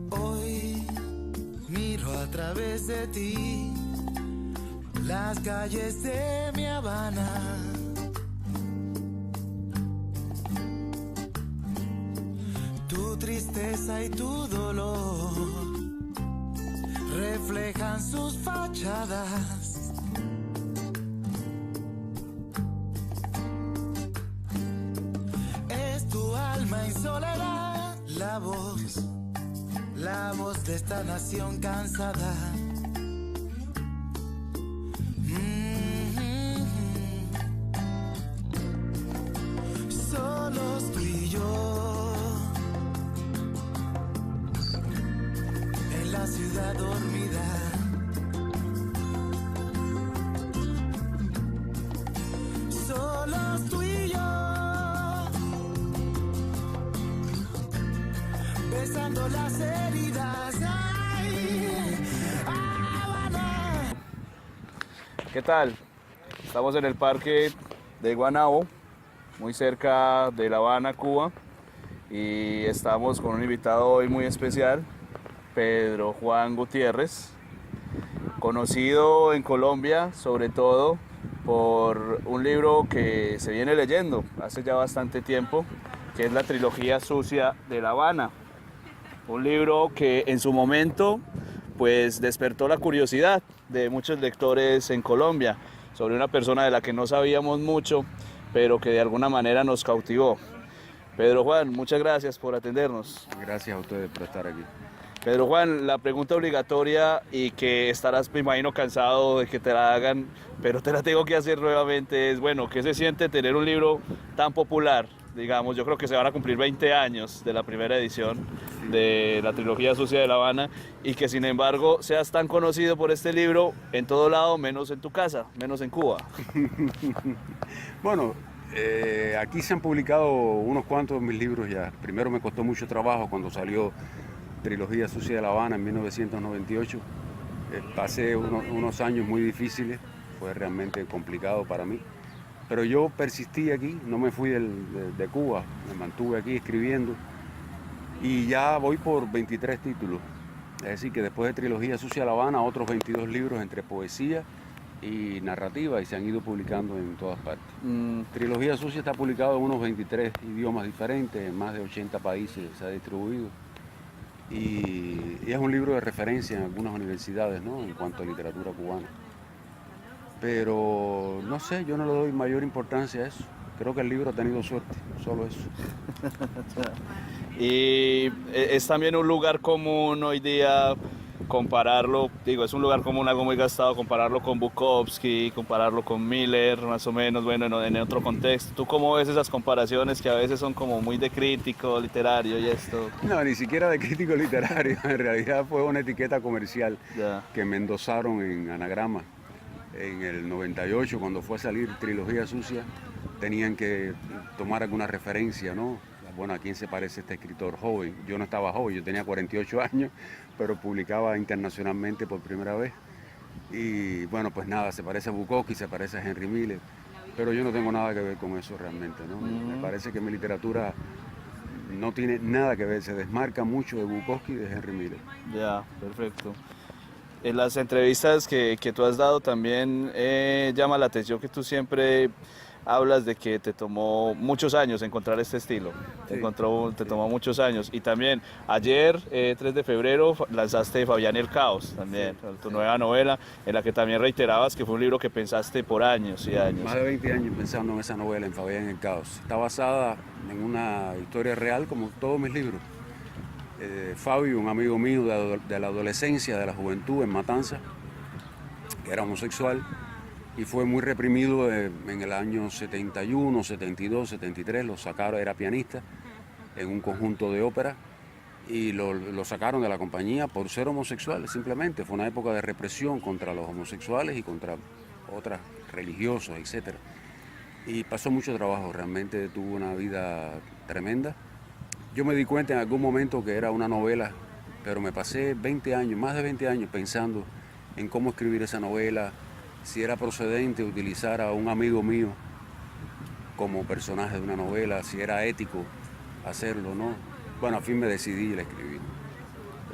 Hoy miro a través de ti las calles de mi Habana. Tu tristeza y tu dolor reflejan sus fachadas. Es tu alma en soledad, la voz de esta nación cansada. Solos tú y yo en la ciudad dormida. Solos tú y yo besando las heridas. Ay, Habana. ¿Qué tal? Estamos en el parque de Guanabo, muy cerca de La Habana, Cuba, y estamos con un invitado hoy muy especial, Pedro Juan Gutiérrez, conocido en Colombia sobre todo por un libro que se viene leyendo hace ya bastante tiempo, que es la trilogía sucia de La Habana. Un libro que en su momento pues despertó la curiosidad de muchos lectores en Colombia sobre una persona de la que no sabíamos mucho, pero que de alguna manera nos cautivó. Pedro Juan, muchas gracias por atendernos. Gracias a ustedes por estar aquí. Pedro Juan, la pregunta obligatoria y que estarás, me imagino, cansado de que te la hagan, pero te la tengo que hacer nuevamente, es, bueno, ¿qué se siente tener un libro tan popular? Digamos, yo creo que se van a cumplir 20 años de la primera edición de la trilogía sucia de La Habana y que sin embargo seas tan conocido por este libro en todo lado, menos en tu casa, menos en Cuba. Bueno, aquí se han publicado unos cuantos de mis libros ya. Primero me costó mucho trabajo cuando salió Trilogía Sucia de La Habana en 1998. Pasé unos años muy difíciles, fue realmente complicado para mí. Pero yo persistí aquí, no me fui de Cuba, me mantuve aquí escribiendo y ya voy por 23 títulos. Es decir, que después de Trilogía Sucia de La Habana, otros 22 libros entre poesía y narrativa y se han ido publicando en todas partes. Trilogía Sucia está publicado en unos 23 idiomas diferentes, en más de 80 países se ha distribuido. Y es un libro de referencia en algunas universidades, ¿no?, en cuanto a literatura cubana. Pero no sé, yo no le doy mayor importancia a eso. Creo que el libro ha tenido suerte, solo eso. Y es también un lugar común hoy día compararlo, digo, es un lugar común, algo muy gastado, compararlo con Bukowski, compararlo con Miller, más o menos, bueno, en otro contexto. ¿Tú cómo ves esas comparaciones que a veces son como muy de crítico literario y esto? No, ni siquiera de crítico literario, en realidad fue una etiqueta comercial que me endosaron en Anagrama. En el 98, cuando fue a salir Trilogía Sucia, tenían que tomar alguna referencia, ¿no? Bueno, ¿a quién se parece este escritor joven? Yo no estaba joven, yo tenía 48 años, pero publicaba internacionalmente por primera vez. Y bueno, pues nada, se parece a Bukowski, se parece a Henry Miller, pero yo no tengo nada que ver con eso realmente, ¿no? Me parece que mi literatura no tiene nada que ver, se desmarca mucho de Bukowski y de Henry Miller. Ya, perfecto. En las entrevistas que tú has dado también llama la atención que tú siempre hablas de que te tomó muchos años encontrar este estilo, Sí. te tomó muchos años. Y también ayer, 3 de febrero, lanzaste Fabián y el Caos, también, tu nueva novela, en la que también reiterabas que fue un libro que pensaste por años y años. Más de 20 años pensando en esa novela, en Fabián y el Caos. Está basada en una historia real, como todos mis libros. Fabio, un amigo mío de la adolescencia, de la juventud en Matanza, que era homosexual y fue muy reprimido en el año 71, 72, 73, lo sacaron, era pianista en un conjunto de ópera y lo sacaron de la compañía por ser homosexual, simplemente. Fue una época de represión contra los homosexuales y contra otras religiosos, etc. Y pasó mucho trabajo, realmente tuvo una vida tremenda. Yo me di cuenta en algún momento que era una novela, pero me pasé 20 años, más de 20 años pensando en cómo escribir esa novela, si era procedente utilizar a un amigo mío como personaje de una novela, si era ético hacerlo, ¿no? Bueno, al fin me decidí y la escribí.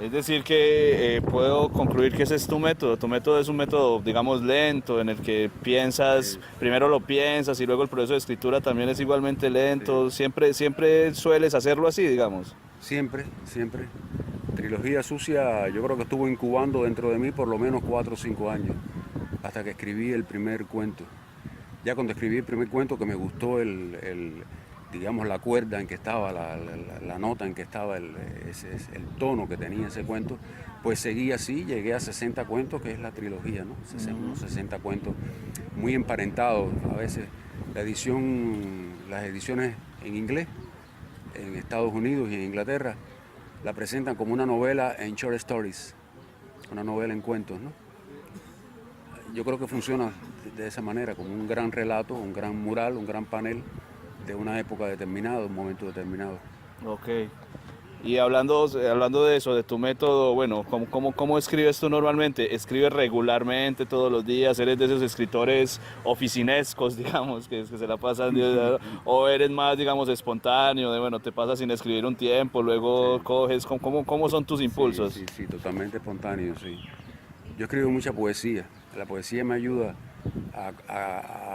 Es decir que puedo concluir que ese es tu método. Tu método es un método, digamos, lento, en el que piensas, primero lo piensas y luego el proceso de escritura también es igualmente lento. Siempre sueles hacerlo así, digamos. Siempre, siempre. Trilogía Sucia, yo creo que estuvo incubando dentro de mí por lo menos 4 o 5 años, hasta que escribí el primer cuento. Ya cuando escribí el primer cuento, que me gustó digamos, la cuerda en que estaba, la nota en que estaba, el tono que tenía ese cuento, pues seguí así, llegué a 60 cuentos, que es la trilogía, ¿no? Unos 60 cuentos muy emparentados. A veces las ediciones en inglés, en Estados Unidos y en Inglaterra, la presentan como una novela en short stories, una novela en cuentos, ¿no? Yo creo que funciona de esa manera, como un gran relato, un gran mural, un gran panel de una época determinada, un momento determinado. Ok. Y hablando de eso, de tu método, bueno, ¿cómo escribes tú normalmente? ¿Escribes regularmente todos los días? ¿Eres de esos escritores oficinescos, digamos, que se la pasan? ¿O eres más, digamos, espontáneo, de bueno, te pasas sin escribir un tiempo, luego coges? ¿Cómo son tus impulsos? Sí, totalmente espontáneo, sí. Yo escribo mucha poesía. La poesía me ayuda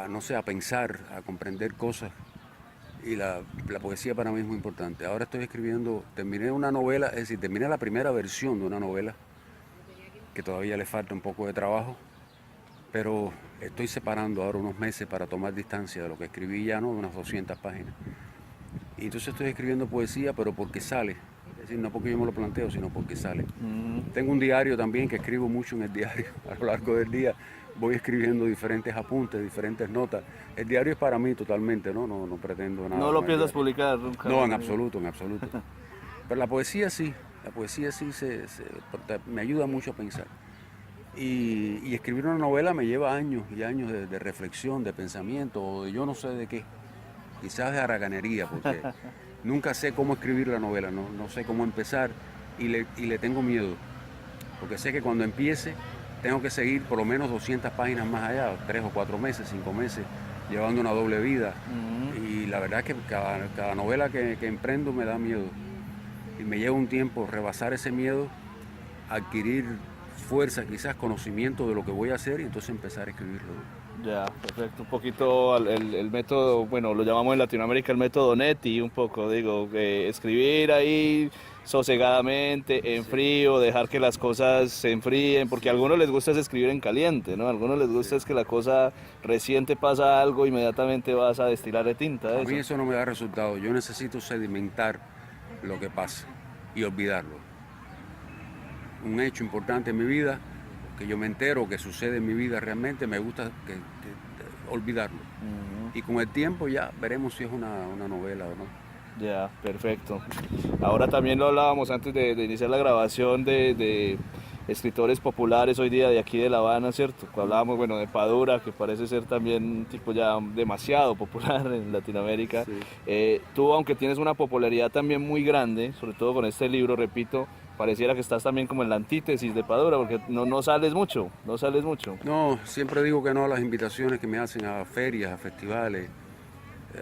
no sé, a pensar, a comprender cosas. Y la poesía para mí es muy importante. Ahora estoy escribiendo, terminé una novela, es decir, terminé la primera versión de una novela, que todavía le falta un poco de trabajo, pero estoy separando ahora unos meses para tomar distancia de lo que escribí ya, ¿no? De unas 200 páginas. Y entonces estoy escribiendo poesía, pero porque sale. Es decir, no porque yo me lo planteo, sino porque sale. Tengo un diario también, que escribo mucho en el diario. A lo largo del día voy escribiendo diferentes apuntes, diferentes notas. El diario es para mí totalmente, ¿no? No pretendo nada. ¿No lo piensas publicar nunca? No, en absoluto. Pero la poesía sí me ayuda mucho a pensar. Y escribir una novela me lleva años y años de reflexión, de pensamiento, o de yo no sé de qué. Quizás de haraganería, porque nunca sé cómo escribir la novela, no sé cómo empezar y le tengo miedo. Porque sé que cuando empiece tengo que seguir por lo menos 200 páginas más allá, 3 o 4 meses, 5 meses, llevando una doble vida. Y la verdad es que cada novela que emprendo me da miedo. Y me lleva un tiempo rebasar ese miedo, adquirir fuerza, quizás conocimiento de lo que voy a hacer y entonces empezar a escribirlo. Ya, perfecto. Un poquito el método, bueno, lo llamamos en Latinoamérica el método Netti, un poco, digo, escribir ahí sosegadamente, en frío, dejar que las cosas se enfríen, porque a algunos les gusta es escribir en caliente, ¿no? A algunos les gusta es que la cosa recién te pasa algo, inmediatamente vas a destilar de tinta. A mí eso no me da resultado. Yo necesito sedimentar lo que pasa y olvidarlo. Un hecho importante en mi vida, que yo me entero que sucede en mi vida realmente, me gusta olvidarlo. Y con el tiempo ya veremos si es una novela o no. Ya, perfecto. Ahora también lo hablábamos antes de iniciar la grabación de escritores populares hoy día de aquí de La Habana, ¿cierto? Hablábamos, bueno, de Padura, que parece ser también un tipo ya demasiado popular en Latinoamérica. Sí. Tú, aunque tienes una popularidad también muy grande, sobre todo con este libro, repito, pareciera que estás también como en la antítesis de Padura, porque no sales mucho. No, siempre digo que no a las invitaciones que me hacen a ferias, a festivales.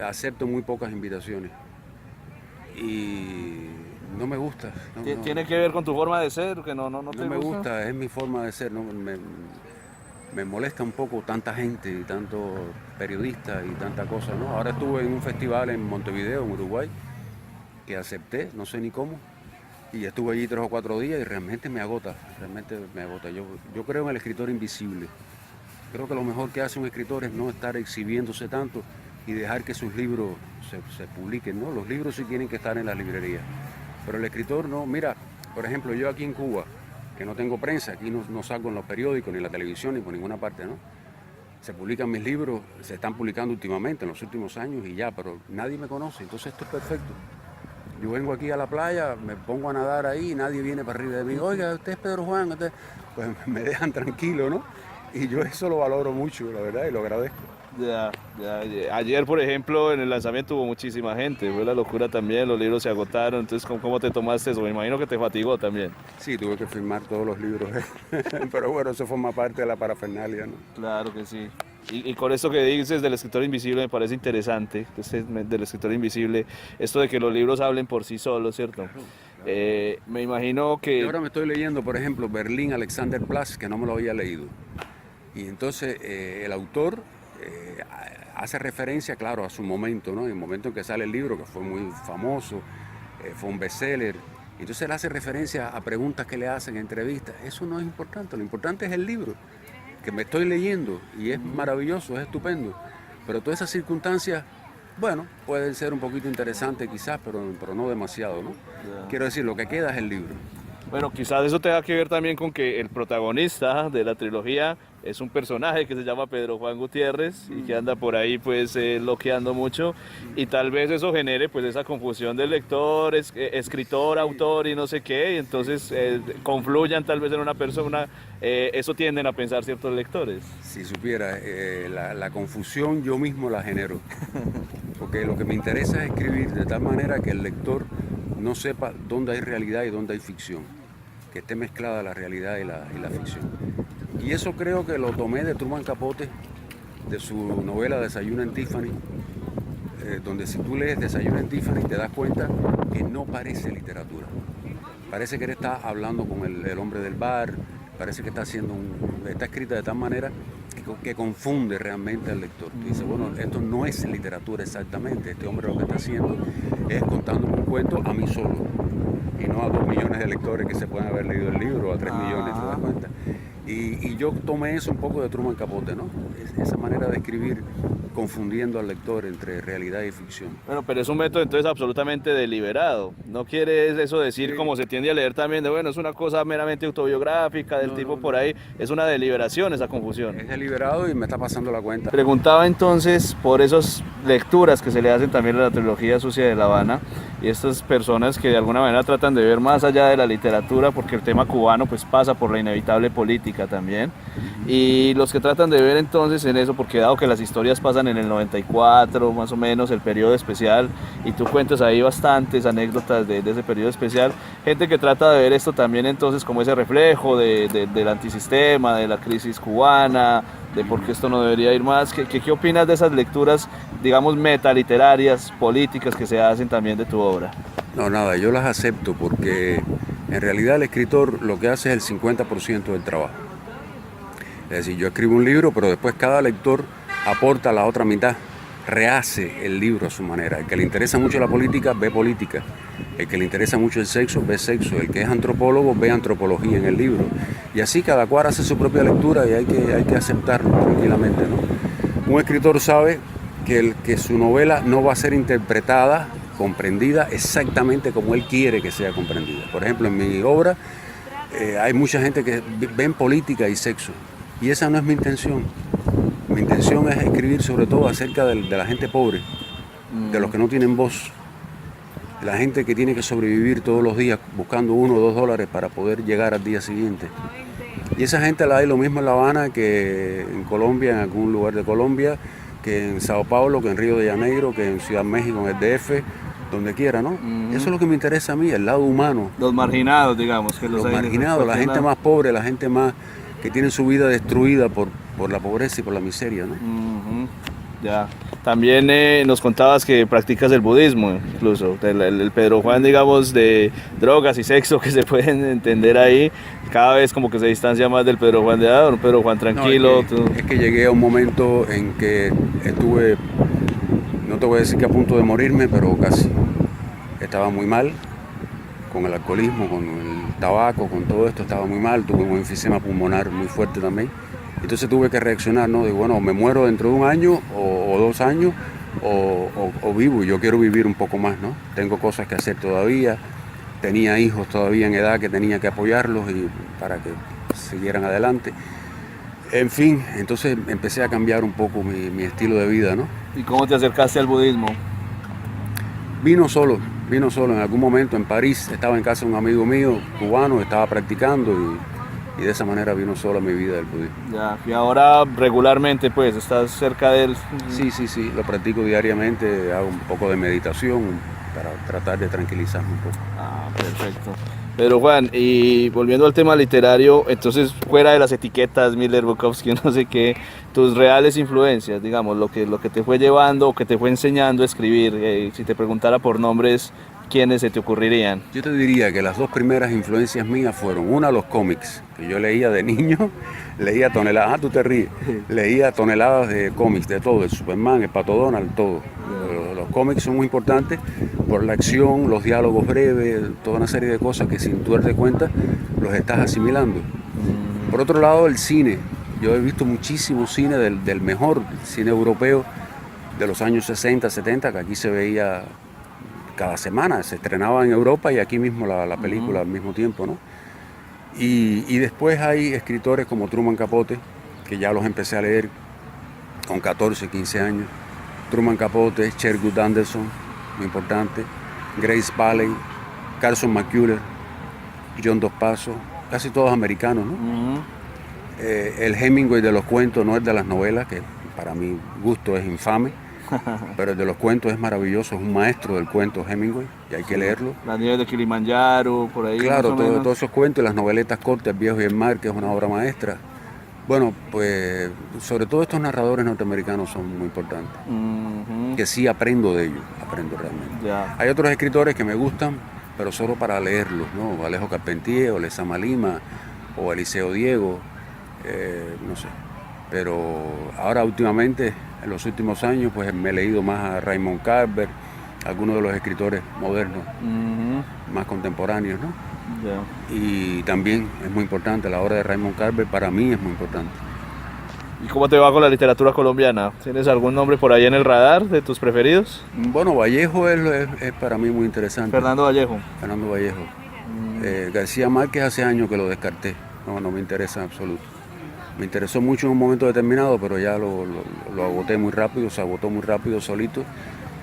Acepto muy pocas invitaciones. Y no me gusta. ¿Tiene que ver con tu forma de ser? Que no me gusta, es mi forma de ser. Me molesta un poco tanta gente y tanto periodista y tanta cosa, ¿no? Ahora estuve en un festival en Montevideo, en Uruguay, que acepté, no sé ni cómo, y estuve allí 3 o 4 días y realmente me agota. Yo creo en el escritor invisible. Creo que lo mejor que hace un escritor es no estar exhibiéndose tanto y dejar que sus libros se publiquen, ¿no? Los libros sí tienen que estar en las librerías, pero el escritor no. Mira, por ejemplo, yo aquí en Cuba, que no tengo prensa, aquí no salgo en los periódicos, ni en la televisión, ni por ninguna parte, ¿no? Se publican mis libros, se están publicando últimamente, en los últimos años y ya, pero nadie me conoce, entonces esto es perfecto. Yo vengo aquí a la playa, me pongo a nadar ahí y nadie viene para arriba de mí. Oiga, usted es Pedro Juan, pues me dejan tranquilo, ¿no? Y yo eso lo valoro mucho, la verdad, y lo agradezco. Ya. Ayer, por ejemplo, en el lanzamiento hubo muchísima gente, fue la locura también, los libros se agotaron, entonces ¿cómo te tomaste eso? Me imagino que te fatigó también. Sí, tuve que firmar todos los libros, pero bueno, eso forma parte de la parafernalia, ¿no? Claro que sí. Y con esto que dices del escritor invisible me parece interesante, del escritor invisible, esto de que los libros hablen por sí solos, ¿cierto? Me imagino que... Yo ahora me estoy leyendo, por ejemplo, Berlín Alexanderplatz, que no me lo había leído. Y entonces el autor hace referencia, claro, a su momento, ¿no? En el momento en que sale el libro, que fue muy famoso, fue un bestseller. Entonces él hace referencia a preguntas que le hacen en entrevistas. Eso no es importante, lo importante es el libro que me estoy leyendo y es maravilloso, es estupendo. Pero todas esas circunstancias, bueno, pueden ser un poquito interesantes quizás, pero no demasiado, ¿no? Quiero decir, lo que queda es el libro. Bueno, quizás eso tenga que ver también con que el protagonista de la trilogía es un personaje que se llama Pedro Juan Gutiérrez y que anda por ahí pues loqueando mucho y tal vez eso genere pues esa confusión del lector, escritor, autor y no sé qué, y entonces confluyan tal vez en una persona, eso tienden a pensar ciertos lectores. Si supiera, la confusión yo mismo la genero, porque lo que me interesa es escribir de tal manera que el lector no sepa dónde hay realidad y dónde hay ficción, que esté mezclada la realidad y la ficción. Y eso creo que lo tomé de Truman Capote, de su novela Desayuno en Tiffany, donde si tú lees Desayuno en Tiffany te das cuenta que no parece literatura. Parece que él está hablando con el hombre del bar, parece que está escrita de tal manera que confunde realmente al lector. Dice, bueno, esto no es literatura exactamente, este hombre lo que está haciendo es contándome un cuento a mí solo, y no a 2 millones de lectores que se pueden haber leído el libro, o a 3 millones, ¿te das cuenta? Y yo tomé eso un poco de Truman Capote, ¿no? Esa manera de escribir confundiendo al lector entre realidad y ficción. Bueno, pero es un método entonces absolutamente deliberado. No quiere eso decir como se tiende a leer también de, bueno, es una cosa meramente autobiográfica del tipo por ahí. Es una deliberación esa confusión. Es deliberado y me está pasando la cuenta. Preguntaba entonces por esas lecturas que se le hacen también a la trilogía sucia de La Habana y estas personas que de alguna manera tratan de ver más allá de la literatura porque el tema cubano pues pasa por la inevitable política también y los que tratan de ver entonces en eso, porque dado que las historias pasan en el 94 más o menos, el periodo especial, y tú cuentas ahí bastantes anécdotas de ese periodo especial, gente que trata de ver esto también entonces como ese reflejo del antisistema, de la crisis cubana, de por qué esto no debería ir más. ¿Qué opinas de esas lecturas, digamos, metaliterarias, políticas que se hacen también de tu obra? No, nada, yo las acepto porque en realidad el escritor lo que hace es el 50% del trabajo. Es decir, yo escribo un libro, pero después cada lector aporta la otra mitad, rehace el libro a su manera. El que le interesa mucho la política, ve política. El que le interesa mucho el sexo, ve sexo. El que es antropólogo, ve antropología en el libro. Y así cada cual hace su propia lectura y hay que aceptarlo tranquilamente, ¿no? Un escritor sabe que su novela no va a ser interpretada, comprendida exactamente como él quiere que sea comprendida. Por ejemplo, en mi obra hay mucha gente que ven política y sexo. Y esa no es mi intención. Mi intención es escribir sobre todo acerca de la gente pobre, de los que no tienen voz, de la gente que tiene que sobrevivir todos los días buscando $1 o $2 para poder llegar al día siguiente. Y esa gente la hay lo mismo en La Habana que en Colombia, en algún lugar de Colombia, que en Sao Paulo, que en Río de Janeiro, que en Ciudad México, en el DF, donde quiera, ¿no? Eso es lo que me interesa a mí, el lado humano. Los marginados, digamos. Los marginados, la gente más pobre, la gente más que tiene su vida destruida por la pobreza y por la miseria, ¿no? Ya. También nos contabas que practicas el budismo, incluso. El Pedro Juan, digamos, de drogas y sexo que se pueden entender ahí, cada vez como que se distancia más del Pedro Juan de ahora, un Pedro Juan tranquilo. No, es que llegué a un momento en que estuve, no te voy a decir que a punto de morirme, pero casi. Estaba muy mal con el alcoholismo, con el tabaco, con todo esto, estaba muy mal, tuve un enfisema pulmonar muy fuerte también. Entonces tuve que reaccionar, ¿no? Digo, bueno, me muero dentro de 1 año o 2 años o vivo, y yo quiero vivir un poco más, ¿no? Tengo cosas que hacer todavía, tenía hijos todavía en edad que tenía que apoyarlos y para que siguieran adelante. En fin, entonces empecé a cambiar un poco mi estilo de vida, ¿no? ¿Y cómo te acercaste al budismo? Vino solo en algún momento en París, estaba en casa de un amigo mío cubano, estaba practicando y de esa manera vino solo a mi vida el budismo. Ya, y ahora regularmente pues estás cerca de él. Sí, lo practico diariamente, hago un poco de meditación para tratar de tranquilizarme un poco. Ah, perfecto. Pero Juan, y volviendo al tema literario, entonces fuera de las etiquetas, Miller, Bukowski, no sé qué, tus reales influencias, digamos, lo que te fue llevando o que te fue enseñando a escribir, si te preguntara por nombres, ¿quiénes se te ocurrirían? Yo te diría que las dos primeras influencias mías fueron, una, los cómics, que yo leía de niño, leía toneladas, tú te ríes, leía toneladas de cómics, de todo, el Superman, el Pato Donald, todo. Los cómics son muy importantes por la acción, los diálogos breves, toda una serie de cosas que sin tú darte cuenta los estás asimilando. Por otro lado, el cine. Yo he visto muchísimo cine del mejor cine europeo de los años 60, 70, que aquí se veía cada semana, se estrenaba en Europa y aquí mismo la película al mismo tiempo, ¿no? Y después hay escritores como Truman Capote, que ya los empecé a leer con 14, 15 años. Truman Capote, Sherwood Anderson, muy importante, Grace Bailey, Carson McCullers, John Dos Passos, casi todos americanos, ¿no? El Hemingway de los cuentos, no el de las novelas, que para mi gusto es infame, pero el de los cuentos es maravilloso, es un maestro del cuento Hemingway y hay que leerlo. Las nieves de Kilimanjaro, por ahí. Claro, más o menos. todos esos cuentos y las noveletas cortas, El viejo y el mar, que es una obra maestra. Bueno, pues sobre todo estos narradores norteamericanos son muy importantes, que sí aprendo de ellos, aprendo realmente. Ya. Hay otros escritores que me gustan, pero solo para leerlos, ¿no? Alejo Carpentier, o Lezama Lima, o Eliseo Diego, no sé. Pero ahora últimamente, en los últimos años, pues me he leído más a Raymond Carver, algunos de los escritores modernos, más contemporáneos, ¿no? Ya. Y también es muy importante, la obra de Raymond Carver para mí es muy importante. ¿Y cómo te va con la literatura colombiana? ¿Tienes algún nombre por ahí en el radar de tus preferidos? Bueno, Vallejo es para mí muy interesante. Fernando Vallejo. Fernando Vallejo. García Márquez hace años que lo descarté, no me interesa en absoluto. Me interesó mucho en un momento determinado, pero ya lo agoté muy rápido, se agotó muy rápido solito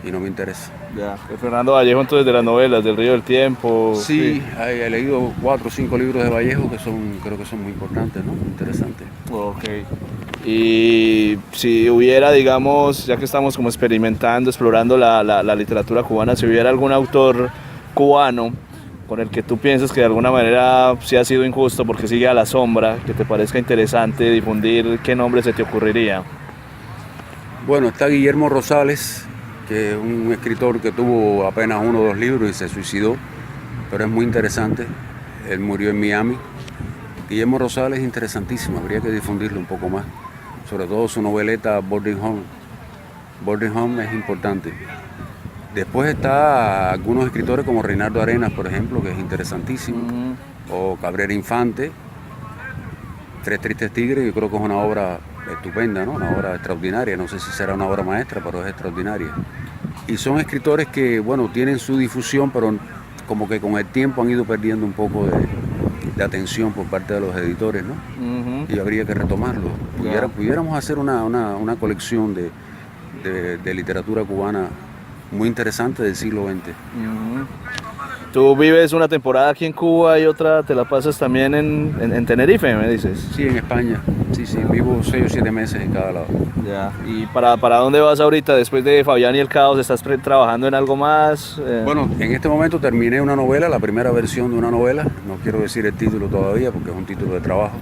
y no me interesa. Ya. Fernando Vallejo entonces de las novelas, del Río del Tiempo. Sí, he leído 4 o 5 libros de Vallejo que creo que son muy importantes, ¿no? Interesantes. Ok. Y si hubiera, digamos, ya que estamos como experimentando, explorando la literatura cubana, si hubiera algún autor cubano con el que tú piensas que de alguna manera sí ha sido injusto porque sigue a la sombra, que te parezca interesante difundir, ¿qué nombre se te ocurriría? Bueno, está Guillermo Rosales, que es un escritor que tuvo apenas 1 o 2 libros y se suicidó, pero es muy interesante. Él murió en Miami. Guillermo Rosales es interesantísimo, habría que difundirlo un poco más, sobre todo su noveleta Boarding Home. Boarding Home es importante. Después está algunos escritores como Reinaldo Arenas, por ejemplo, que es interesantísimo, o Cabrera Infante, Tres Tristes Tigres, yo creo que es una obra estupenda, ¿no? Una obra extraordinaria, no sé si será una obra maestra, pero es extraordinaria. Y son escritores que, bueno, tienen su difusión, pero como que con el tiempo han ido perdiendo un poco de atención por parte de los editores, ¿no? Y habría que retomarlo. Pudiéramos hacer una colección de literatura cubana muy interesante del siglo XX. Tú vives una temporada aquí en Cuba y otra te la pasas también en Tenerife, me dices. Sí, en España. Sí, vivo 6 o 7 meses en cada lado. Ya. ¿Y para dónde vas ahorita? Después de Fabián y el Caos, ¿estás trabajando en algo más? Bueno, en este momento terminé una novela, la primera versión de una novela. No quiero decir el título todavía porque es un título de trabajo.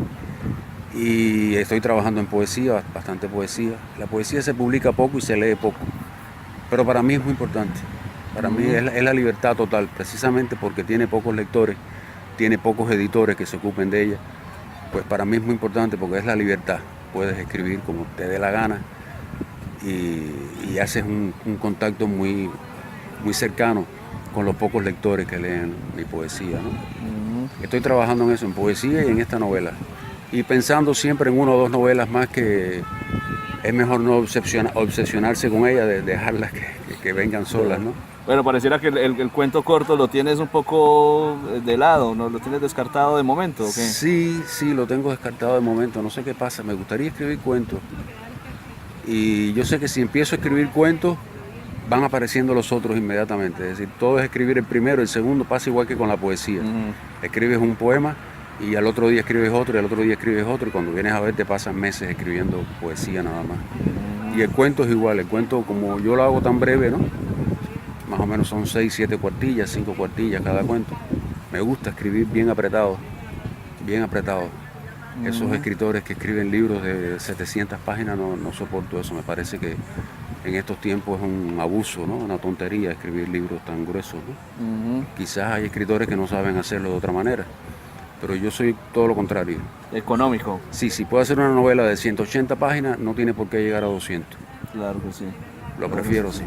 Y estoy trabajando en poesía, bastante poesía. La poesía se publica poco y se lee poco. Pero para mí es muy importante. Para mí es la libertad total, precisamente porque tiene pocos lectores, tiene pocos editores que se ocupen de ella. Pues para mí es muy importante porque es la libertad. Puedes escribir como te dé la gana y haces un contacto muy, muy cercano con los pocos lectores que leen mi poesía, ¿no? Estoy trabajando en eso, en poesía y en esta novela. Y pensando siempre en 1 o 2 novelas más que es mejor no obsesionarse con ellas, de dejarlas que vengan solas, ¿no? Bueno, pareciera que el cuento corto lo tienes un poco de lado, ¿no? ¿Lo tienes descartado de momento o qué? Sí, lo tengo descartado de momento, no sé qué pasa, me gustaría escribir cuentos. Y yo sé que si empiezo a escribir cuentos, van apareciendo los otros inmediatamente. Es decir, todo es escribir el primero, el segundo pasa igual que con la poesía. Escribes un poema y al otro día escribes otro, y al otro día escribes otro, y cuando vienes a ver te pasan meses escribiendo poesía nada más. Y el cuento es igual, el cuento como yo lo hago tan breve, ¿no? Más o menos son 6, 7 cuartillas, 5 cuartillas cada cuento. Me gusta escribir bien apretado, bien apretado. Esos escritores que escriben libros de 700 páginas, no soporto eso. Me parece que en estos tiempos es un abuso, ¿no? Una tontería escribir libros tan gruesos, ¿no? Quizás hay escritores que no saben hacerlo de otra manera, pero yo soy todo lo contrario. Económico. Sí, si puedo hacer una novela de 180 páginas, no tiene por qué llegar a 200. Claro que sí. Lo prefiero, sí.